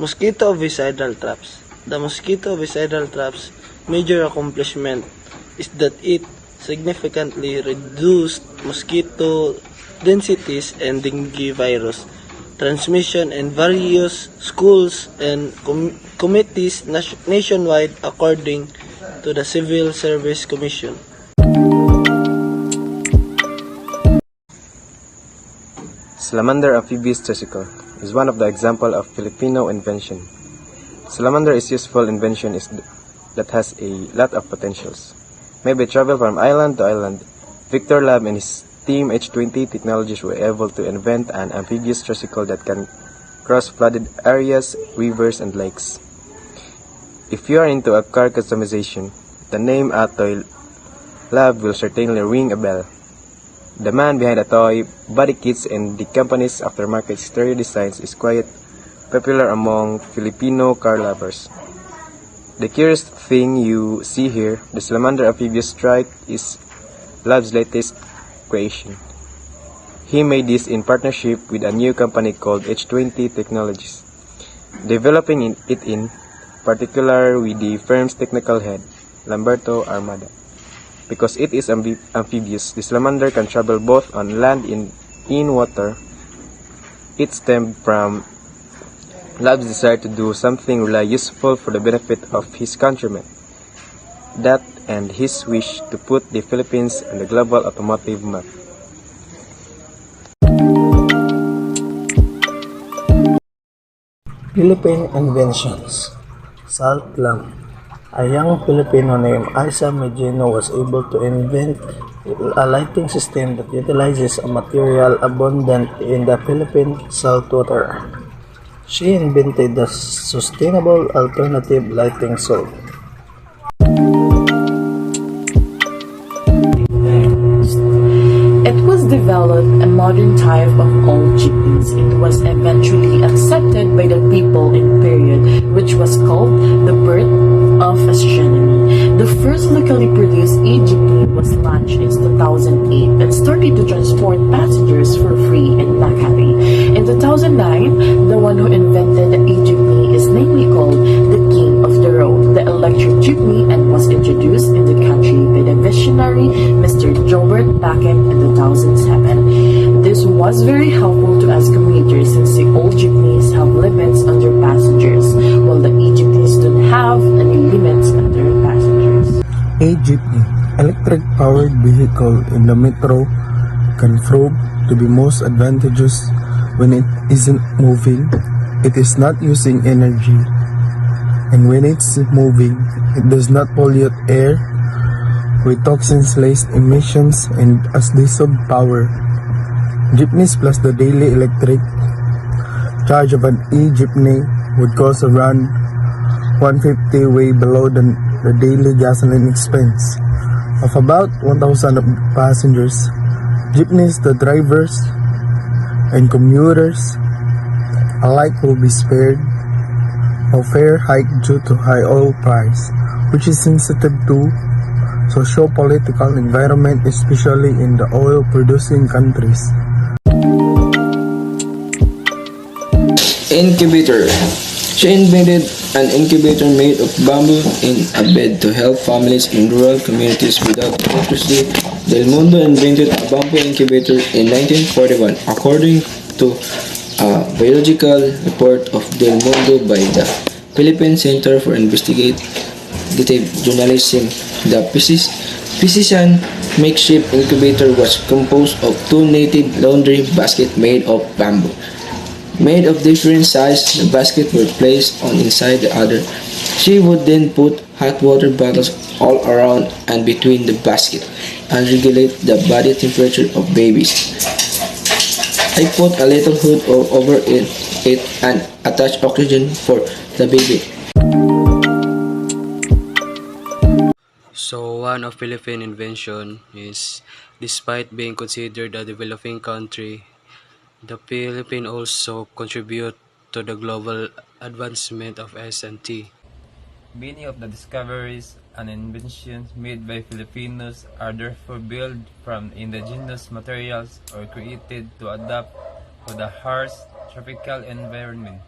Mosquito ovicidal traps. The mosquito ovicidal trap's major accomplishment is that it significantly reduced mosquito densities and dengue virus transmission in various schools and committees nationwide according to the Civil Service Commission. Salamander amphibious tricycle is one of the example of Filipino invention. Salamander is useful invention that has a lot of potentials. Maybe travel from island to island. Victor Lam and his team H20 Technologies were able to invent an amphibious tricycle that can cross flooded areas, rivers, and lakes. If you are into a car customization, the name Atoy Lab will certainly ring a bell. The man behind Atoy body kits and the company's aftermarket stereo designs is quite popular among Filipino car lovers. The curious thing you see here, the Salamander amphibious trike, is Lab's latest creation. He made this in partnership with a new company called H20 Technologies, developing it in particular with the firm's technical head, Lamberto Armada. Because it is amphibious, the salamander can travel both on land and in water. It stemmed from Lab's desire to do something really useful for the benefit of his countrymen. That and his wish to put the Philippines on the global automotive map. Philippine inventions. Salt lamp. A young Filipino named Isa Medino was able to invent a lighting system that utilizes a material abundant in the Philippine saltwater. She invented the sustainable alternative lighting soap. It was developed a modern type of old jeepneys. It was eventually accepted by the people in period, which was called the birth of astronomy. The first locally produced e-jeepney was launched in 2008 and started to transport passengers for free in Makati. In 2009, the one who invented the e-jeepney is namely called the King of the Road, the electric jeepney, and was introduced in the country by the visionary Mr. Gilbert Bscrim in 2007. This was very helpful to us commuters since the old jeepneys have limits on their passengers, while the e-jeepneys don't have any limits on their passengers. A jeepney, electric-powered vehicle in the metro, can prove to be most advantageous when it isn't moving, it is not using energy, and when it's moving, it does not pollute air with toxins-laced emissions and as dissolved power. Jeepneys plus the daily electric charge of an e-jeepney would cost around $150, way below the daily gasoline expense of about 1,000 passengers. Jeepneys, the drivers and commuters alike will be spared of fare hike due to high oil price, which is sensitive to socio-political environment, especially in the oil-producing countries. Incubator. She invented an incubator made of bamboo in a bed to help families in rural communities without electricity. Del Mundo invented a bamboo incubator in 1941, according to a biological report of Del Mundo by the Philippine Center for Investigative Journalism. The physician makeshift incubator was composed of two native laundry baskets made of bamboo. Made of different sizes, the baskets were placed on inside the other. She would then put hot water bottles all around and between the basket and regulate the body temperature of babies. I put a little hood over it and attach oxygen for the baby. So one of Philippine invention is, despite being considered a developing country, the Philippines also contribute to the global advancement of S&T. Many of the discoveries and inventions made by Filipinos are therefore built from indigenous materials or created to adapt to the harsh tropical environment.